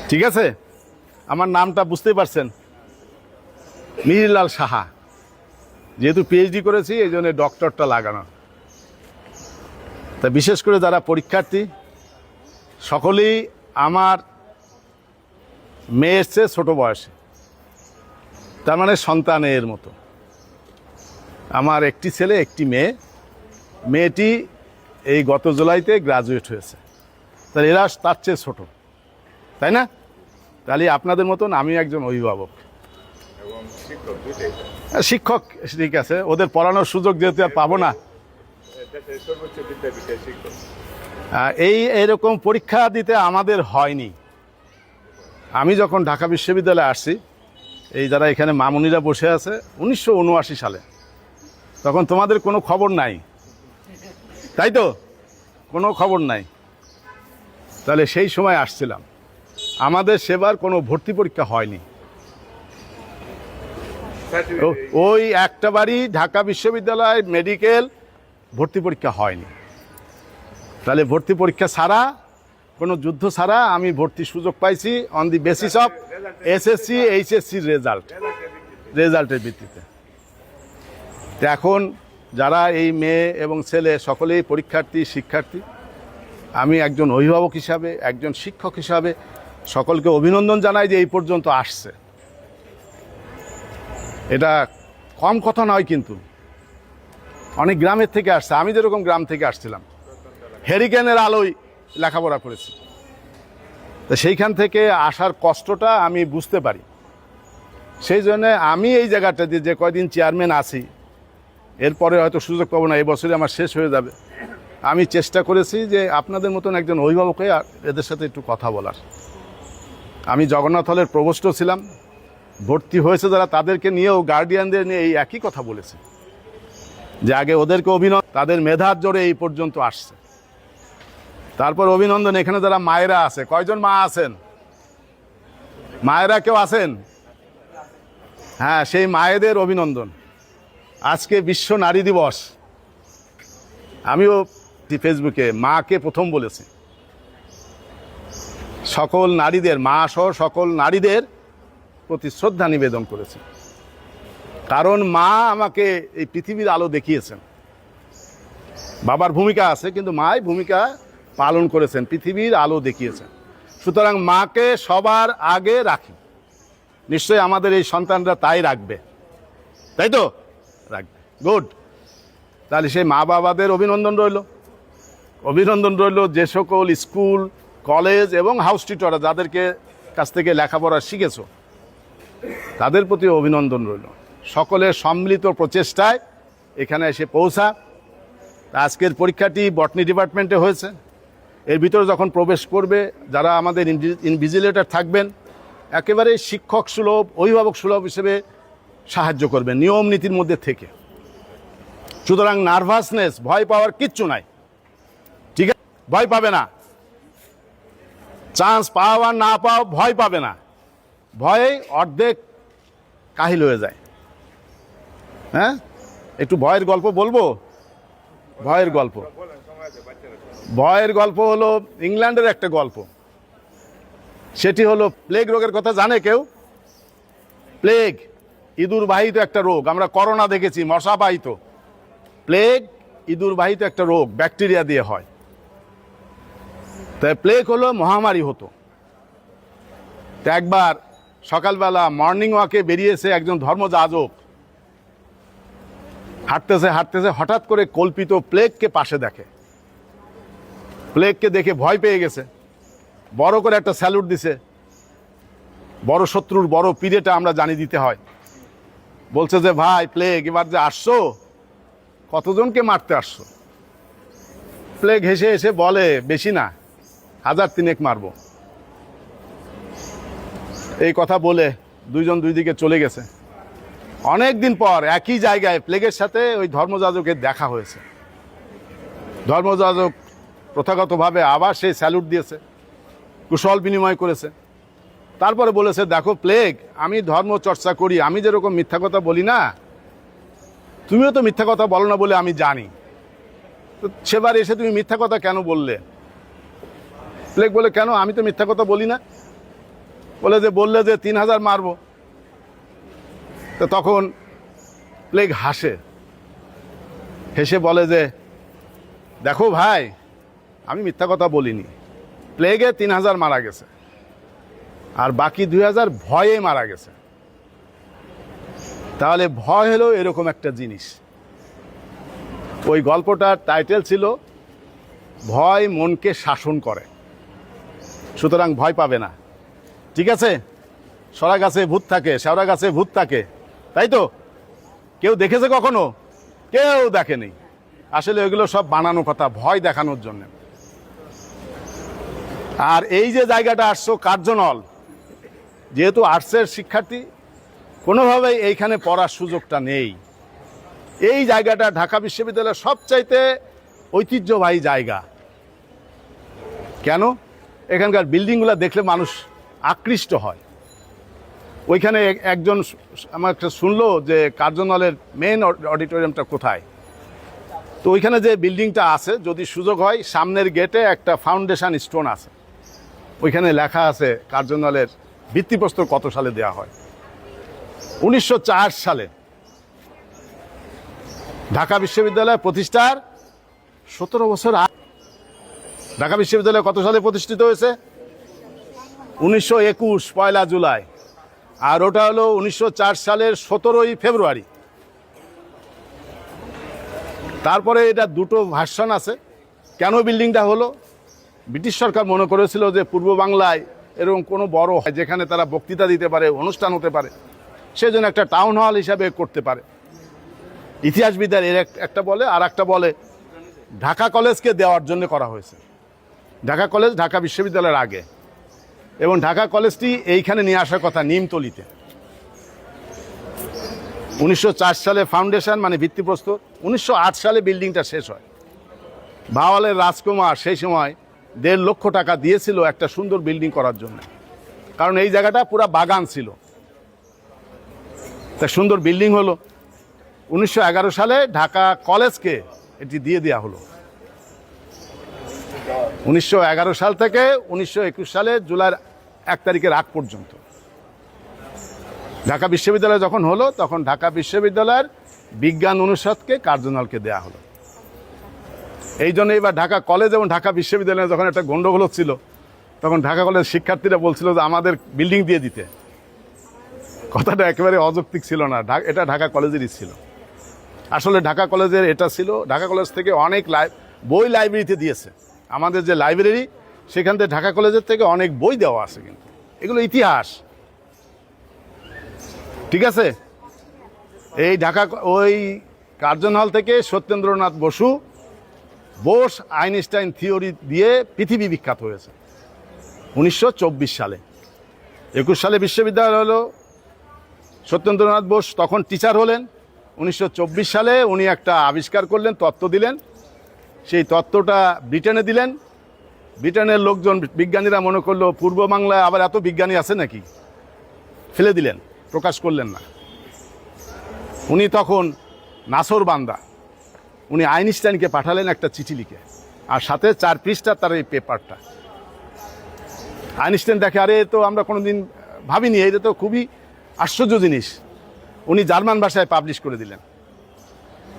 ঠিক আছে, আমার নামটা বুঝতেই পারছেন, মিহিরলাল সাহা। যেহেতু পিএইচডি করেছি এই জন্য ডক্টরটা লাগানো। তা বিশেষ করে যারা পরীক্ষার্থী সকলেই আমার মেয়ে এসছে ছোটো বয়সে, তার মানে সন্তানের মতো। আমার একটি ছেলে একটি মেয়ে, মেয়েটি এই গত জুলাইতে গ্রাজুয়েট হয়েছে, তাহলে এরা তার চেয়ে ছোটো, তাই না? তাহলে আপনাদের মতন আমি একজন অভিভাবক, শিক্ষক। ঠিক আছে, ওদের পড়ানোর সুযোগ যেহেতু আর পাবো না, এইরকম পরীক্ষা দিতে আমাদের হয়নি। আমি যখন ঢাকা বিশ্ববিদ্যালয়ে আসছি, এই যারা এখানে মামুনিরা বসে আছে 1979 সালে, তখন তোমাদের কোনো খবর নাই, তাই তো? কোনো খবর নাই। তাহলে সেই সময় আসছিলাম, আমাদের সেবার কোনো ভর্তি পরীক্ষা হয়নি। ওই একটা বাড়ি ঢাকা বিশ্ববিদ্যালয় মেডিকেল ভর্তি পরীক্ষা হয়নি। তাহলে ভর্তি পরীক্ষা ছাড়া, কোনো যুদ্ধ ছাড়া আমি ভর্তির সুযোগ পাইছি on the basis of SSC এইচএসসির রেজাল্টের ভিত্তিতে। এখন যারা এই মেয়ে এবং ছেলে সকলেই পরীক্ষার্থী, শিক্ষার্থী, আমি একজন অভিভাবক হিসাবে, একজন শিক্ষক হিসাবে সকলকে অভিনন্দন জানাই যে এই পর্যন্ত আসছে। এটা কম কথা নয়, কিন্তু অনেক গ্রামের থেকে আসছে। আমি যেরকম গ্রাম থেকে আসছিলাম, হ্যারিকেনের আলোয় লেখাপড়া করেছি, তো সেইখান থেকে আসার কষ্টটা আমি বুঝতে পারি। সেই জন্যে আমি এই জায়গাটাতে যে কয়দিন চেয়ারম্যান আছি, এরপরে হয়তো সুযোগ পাবো না, এই বছরে আমার শেষ হয়ে যাবে। আমি চেষ্টা করেছি যে আপনাদের মতন একজন অভিভাবক হয়ে এদের সাথে একটু কথা বলার। আমি জগন্নাথ হলের প্রভোস্ট ছিলাম, ভর্তি হয়েছে যারা তাদেরকে নিয়েও, গার্ডিয়ানদের নিয়ে এই একই কথা বলেছে যে আগে ওদেরকে অভিনন্দন, তাদের মেধার জোরে এই পর্যন্ত আসছে। তারপর অভিনন্দন এখানে যারা মায়েরা আছে, কয়জন মা আছেন? মায়েরা কেউ আছেন? হ্যাঁ, সেই মায়েদের অভিনন্দন। আজকে বিশ্ব নারী দিবস, আমিও ফেসবুকে মাকে প্রথম বলেছি। সকল নারীদের, মা সহ সকল নারীদের প্রতি শ্রদ্ধা নিবেদন করেছি, কারণ মা আমাকে এই পৃথিবীর আলো দেখিয়েছেন। বাবার ভূমিকা আছে, কিন্তু মাই ভূমিকা পালন করেছেন, পৃথিবীর আলো দেখিয়েছেন। সুতরাং মাকে সবার আগে রাখি, নিশ্চয়ই আমাদের এই সন্তানরা তাই রাখবে, তাই তো? রাখবে, গুড। তাহলে সেই মা বাবাদের অভিনন্দন রইল। অভিনন্দন রইল যে সকল স্কুল, কলেজ এবং হাউস টিচাররা যাদেরকে কাছ থেকে লেখাপড়া শিখেছো, তাদের প্রতি অভিনন্দন রইল। সকলের সম্মিলিত প্রচেষ্টায় এখানে এসে পৌঁছা। আজকের পরীক্ষাটি বটনি ডিপার্টমেন্টে হয়েছে। এর ভিতরে যখন প্রবেশ করবে, যারা আমাদের ইনভিজিলেটর থাকবেন, একেবারে শিক্ষক সুলভ, অভিভাবক সুলভ হিসেবে সাহায্য করবেন, নিয়ম নীতির মধ্যে থেকে। সুতরাং নার্ভাসনেস, ভয় পাওয়ার কিচ্ছু নাই, ঠিক আছে? ভয় পাবে না, চান্স পাও আর না পাও ভয় পাবে না। ভয়ে অর্ধেক কাহিল হয়ে যায়। হ্যাঁ, একটু ভয়ের গল্প বলবো। ভয়ের গল্প, ভয়ের গল্প হলো ইংল্যান্ডের একটা গল্প। সেটি হলো প্লেগ রোগের কথা জানে কেউ? প্লেগ ইঁদুর বাহিত একটা রোগ। আমরা করোনা দেখেছি, মশা বাহিত। প্লেগ ইঁদুর বাহিত একটা রোগ, ব্যাকটেরিয়া দিয়ে হয়। তাই প্লেগ হলো মহামারী হতো। তো একবার সকালবেলা মর্নিং ওয়াকে বেরিয়েছে একজন ধর্মযাজক। হাঁটতেছে হাঁটতেছে হঠাৎ করে কল্পিত প্লেগকে পাশে দেখে। প্লেগকে দেখে ভয় পেয়ে গেছে, বড় করে একটা স্যালুট দিছে। বড় শত্রুর বড় পিড়েটা আমরা জানি দিতে হয়। বলছে যে, ভাই প্লেগ, এবার যে আসছো, কতজনকে মারতে আসছো? প্লেগ হেসে হেসে বলে, বেশি না, 1000 মারবো। এই কথা বলে দুইজন দুই দিকে চলে গেছে। অনেক দিন পর একই জায়গায় প্লেগের সাথে ওই ধর্মযাজকের দেখা হয়েছে। ধর্মযাজক প্রথাগতভাবে আবার সেই স্যালুট দিয়েছে, কুশল বিনিময় করেছে। তারপরে বলেছে, দেখো প্লেগ, আমি ধর্ম চর্চা করি, আমি যেরকম মিথ্যা কথা বলি না, তুমিও তো মিথ্যা কথা বলো না বলে আমি জানি। তো সেবার এসে তুমি মিথ্যা কথা কেন বললে? প্লেগ বলে, কেন? আমি তো মিথ্যা কথা বলি না। বললে যে 3000 মারবো। তো তখন প্লেগ হেসে বলে যে দেখো ভাই, আমি মিথ্যা কথা বলিনি, প্লেগে 3000 মারা গেছে আর বাকি 2000 ভয়ে মারা গেছে। তাহলে ভয় হলো এরকম একটা জিনিস। ওই গল্পটার টাইটেল ছিল ভয় মনকে শাসন করে, সুতরাং ভয় পাবে না। ঠিক আছে, সরা গাছে ভূত থাকে, শেওড়া গাছে ভূত থাকে, তাই তো? কেউ দেখেছে কখনো? কেউ দেখেনি। আসলে ওইগুলো সব বানানো কথা, ভয় দেখানোর জন্য। আর এই যে জায়গাটা আসছো কার্জনল, যেহেতু আর্টসের শিক্ষার্থী, কোনোভাবেই এইখানে পড়ার সুযোগটা নেই। এই জায়গাটা ঢাকা বিশ্ববিদ্যালয়ের সবচাইতে ঐতিহ্যবাহী জায়গা। কেন? এখানকার বিল্ডিংগুলো দেখলে মানুষ আকৃষ্ট হয়। ওইখানে একজন আমার একটা শুনলো যে কার্জনলের মেন অডিটোরিয়ামটা কোথায়। তো ওইখানে যে বিল্ডিংটা আছে, যদি সুযোগ হয়, সামনের গেটে একটা ফাউন্ডেশন স্টোন আছে, ওইখানে লেখা আছে কার্জনলের ভিত্তিপ্রস্তর কত সালে দেওয়া হয়। 1904 সালে ঢাকা বিশ্ববিদ্যালয় প্রতিষ্ঠার 17 বছর আগে। ঢাকা বিশ্ববিদ্যালয় কত সালে প্রতিষ্ঠিত হয়েছে? 1921 পয়লা জুলাই। আর ওটা হলো 1904 সালের 17ই ফেব্রুয়ারি। তারপরে এটা দুটো ভার্সন আছে। কেন বিল্ডিংটা হলো? ব্রিটিশ সরকার মনে করেছিল যে পূর্ব বাংলায় এরকম কোনো বড় হয় যেখানে তারা বক্তৃতা দিতে পারে, অনুষ্ঠান হতে পারে, সেজন্য একটা টাউন হল হিসাবে করতে পারে। ইতিহাসবিদদের এর একটা বলে, আর একটা বলে ঢাকা কলেজকে দেওয়ার জন্য করা হয়েছে। ঢাকা কলেজ ঢাকা বিশ্ববিদ্যালয়ের আগে, এবং ঢাকা কলেজটি এইখানে নিয়ে আসার কথা নিমতলিতে। 1904 সালে ফাউন্ডেশন মানে ভিত্তিপ্রস্তর, 1908 সালে বিল্ডিংটা শেষ হয়। ভাওয়ালের রাজকুমার সেই সময় 1.5 লক্ষ টাকা দিয়েছিল একটা সুন্দর বিল্ডিং করার জন্য, কারণ এই জায়গাটা পুরা বাগান ছিল। তা সুন্দর বিল্ডিং হলো। 1911 সালে ঢাকা কলেজকে এটি দিয়ে দেওয়া হলো। 1911 সাল থেকে 1921 সালে জুলাই 1 তারিখের আগ পর্যন্ত ঢাকা বিশ্ববিদ্যালয় যখন হলো, তখন ঢাকা বিশ্ববিদ্যালয়ের বিজ্ঞান অনুষদকে কার্জনলকে দেয়া হলো। এই জন্য এবার ঢাকা কলেজ এবং ঢাকা বিশ্ববিদ্যালয়ে যখন একটা গন্ডগোল ছিল, তখন ঢাকা কলেজের শিক্ষার্থীরা বলছিল যে আমাদের বিল্ডিং দিয়ে দিতে। কথাটা একেবারে অযৌক্তিক ছিল না, এটা ঢাকা কলেজেরই ছিল। আসলে ঢাকা কলেজের এটা ছিল, ঢাকা কলেজ থেকে অনেক বই লাইব্রেরিতে দিয়েছে। আমাদের যে লাইব্রেরি, সেখান থেকে ঢাকা কলেজের থেকে অনেক বই দেওয়া আছে, কিন্তু এগুলো ইতিহাস। ঠিক আছে, এই ঢাকা ওই কার্জন হল থেকে সত্যেন্দ্রনাথ বসু বোস আইনস্টাইন থিওরি দিয়ে পৃথিবী বিখ্যাত হয়েছে 1924 সালে। 21 সালে বিশ্ববিদ্যালয় হলো। সত্যেন্দ্রনাথ বোস তখন টিচার হলেন। 1924 সালে উনি একটা আবিষ্কার করলেন, তত্ত্ব দিলেন। সেই তত্ত্বটা ব্রিটেনে দিলেন। ব্রিটেনের লোকজন, বিজ্ঞানীরা মনে করলো পূর্ব বাংলায় আবার এত বিজ্ঞানী আছে নাকি, ফেলে দিলেন, প্রকাশ করলেন না। উনি তখন নাসর বান্দা, উনি আইনস্টাইনকে পাঠালেন একটা চিঠি লিখে, আর সাথে 4 পৃষ্ঠা তার এই পেপারটা। আইনস্টাইন দেখে, আরে তো আমরা কোনোদিন ভাবিনি, এটা তো খুবই আশ্চর্য জিনিস। উনি জার্মান ভাষায় পাবলিশ করে দিলেন।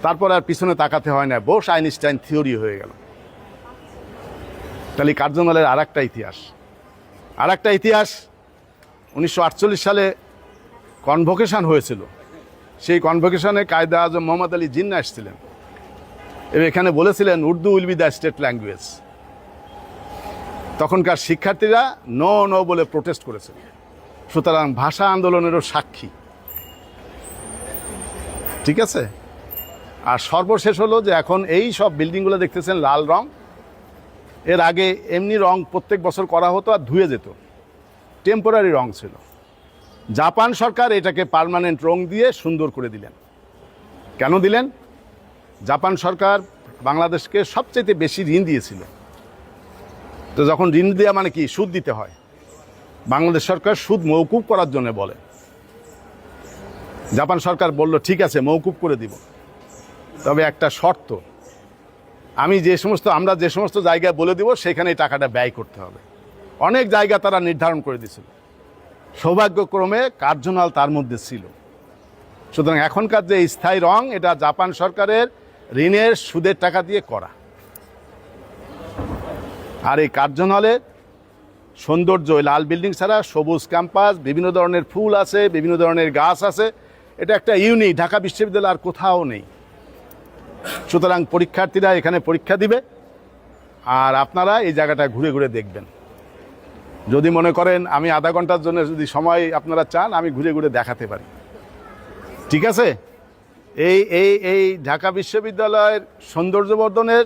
তারপর আর পিছনে তাকাতে হয় না, বোস আইনস্টাইন থিওরি হয়ে গেল। তাহলে কার্জনলের আর একটা ইতিহাস 1948 সালে কনভোকেশন হয়েছিল। সেই কনভোকেশনে কায়েদে আজম মোহাম্মদ আলী জিন্না এসেছিলেন, এবং এখানে বলেছিলেন Urdu will be the state language. তখনকার শিক্ষার্থীরা নো বলে প্রোটেস্ট করেছে। সুতরাং ভাষা আন্দোলনেরও সাক্ষী। ঠিক আছে, আর সর্বশেষ হলো যে এখন এই সব বিল্ডিংগুলো দেখতেছেন লাল রং। এর আগে এমনি রং প্রত্যেক বছর করা হতো আর ধুয়ে যেত, টেম্পোরারি রং ছিল। জাপান সরকার এটাকে পার্মানেন্ট রং দিয়ে সুন্দর করে দিলেন। কেন দিলেন? জাপান সরকার বাংলাদেশকে সবচেয়ে বেশি ঋণ দিয়েছিল। তো যখন ঋণ দেওয়া মানে কি, সুদ দিতে হয়। বাংলাদেশ সরকার সুদ মওকুফ করার জন্য বলে। জাপান সরকার বলল ঠিক আছে, মওকুফ করে দিব, তবে একটা শর্ত, আমরা যে সমস্ত জায়গায় বলে দিব সেখানে এই টাকাটা ব্যয় করতে হবে। অনেক জায়গা তারা নির্ধারণ করে দিয়েছিল। সৌভাগ্যক্রমে কার্যনাল তার মধ্যে ছিল। সুতরাং এখনকার যে স্থায়ী রং, এটা জাপান সরকারের ঋণের সুদের টাকা দিয়ে করা। আর এই কার্যনালের সৌন্দর্য, লাল বিল্ডিং ছাড়া সবুজ ক্যাম্পাস, বিভিন্ন ধরনের ফুল আছে, বিভিন্ন ধরনের গাছ আছে, এটা একটা ইউনিক, ঢাকা বিশ্ববিদ্যালয় আর কোথাও নেই। সুতরাং পরীক্ষার্থীরা এখানে পরীক্ষা দিবে, আর আপনারা এই জায়গাটা ঘুরে ঘুরে দেখবেন। যদি মনে করেন আমি আধা ঘন্টার জন্য যদি সময় আপনারা চান, আমি ঘুরে ঘুরে দেখাতে পারি, ঠিক আছে? এই এই এই ঢাকা বিশ্ববিদ্যালয়ের সৌন্দর্যবর্ধনের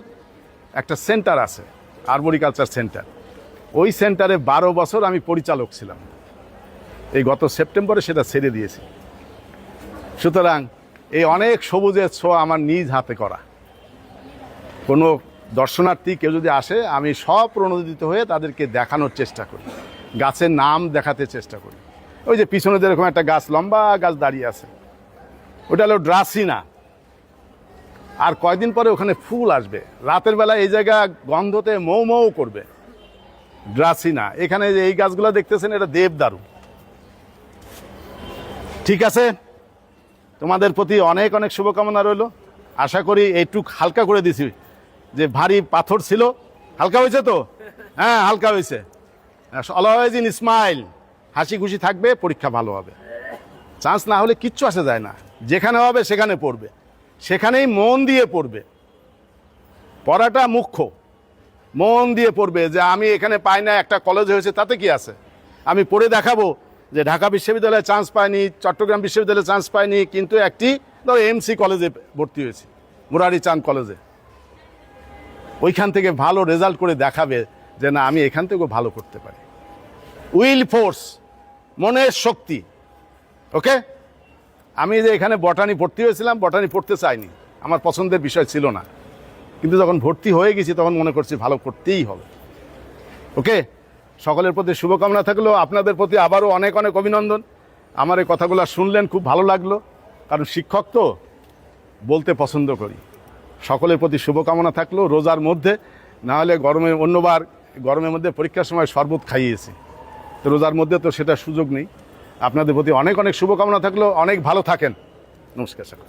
একটা সেন্টার আছে, আর্বরিকালচার সেন্টার। ওই সেন্টারে 12 বছর আমি পরিচালক ছিলাম। এই গত সেপ্টেম্বরে সেটা ছেড়ে দিয়েছি। সুতরাং এই অনেক সবুজের ছোঁয়া আমার নিজ হাতে করা। কোনো দর্শনার্থী কেউ যদি আসে, আমি স্বপ্রণোদিত হয়ে তাদেরকে দেখানোর চেষ্টা করি, গাছের নাম দেখাতে চেষ্টা করি। ওই যে পিছনে যেরকম একটা গাছ, লম্বা গাছ দাঁড়িয়ে আছে, ওটা হলো ড্রাসিনা। আর কয়দিন পরে ওখানে ফুল আসবে, রাতের বেলা এই জায়গা গন্ধতে মৌ মৌ করবে, ড্রাসিনা। এখানে যে এই গাছগুলো দেখতেছেন, এটা দেবদারু। ঠিক আছে, তোমাদের প্রতি অনেক অনেক শুভকামনা রইল। আশা করি এইটুক হালকা করে দিছি, যে ভারী পাথর ছিল, হালকা হয়েছে তো? হ্যাঁ, হালকা হয়েছে। অলওয়েজ ইন স্মাইল, হাসি খুশি থাকবে, পরীক্ষা ভালো হবে। চান্স না হলে কিচ্ছু আসে যায় না, যেখানে হবে সেখানে পড়বে, সেখানেই মন দিয়ে পড়বে। পড়াটা মুখ্য, মন দিয়ে পড়বে। যে আমি এখানে পাই না, একটা কলেজ হয়েছে, তাতে কি আছে? আমি পড়ে দেখাবো যে ঢাকা বিশ্ববিদ্যালয়ে চান্স পাইনি, চট্টগ্রাম বিশ্ববিদ্যালয়ে চান্স পাইনি, কিন্তু একটি ধরো এমসি কলেজে ভর্তি হয়েছি, মুরারি চাঁদ কলেজে। ওইখান থেকে ভালো রেজাল্ট করে দেখাবে যে না, আমি এখান থেকেও ভালো করতে পারি। উইল ফোর্স, মনের শক্তি। ওকে, আমি যে এখানে বটানি ভর্তি হয়েছিলাম, বটানি পড়তে চাইনি, আমার পছন্দের বিষয় ছিল না, কিন্তু যখন ভর্তি হয়ে গেছি তখন মনে করছি ভালো করতেই হবে। ওকে, সকলের প্রতি শুভকামনা থাকলো, আপনাদের প্রতি আবারও অনেক অনেক অভিনন্দন। আমার এই কথাগুলো শুনলেন, খুব ভালো লাগলো, কারণ শিক্ষক তো বলতে পছন্দ করি। সকলের প্রতি শুভকামনা থাকলো। রোজার মধ্যে, না হলে গরমে, অন্যবার গরমের মধ্যে পরীক্ষার সময় শরবত খাইয়েছি, তো রোজার মধ্যে তো সেটা সুযোগ নেই। আপনাদের প্রতি অনেক অনেক শুভকামনা থাকলো, অনেক ভালো থাকেন। নমস্কার স্যার।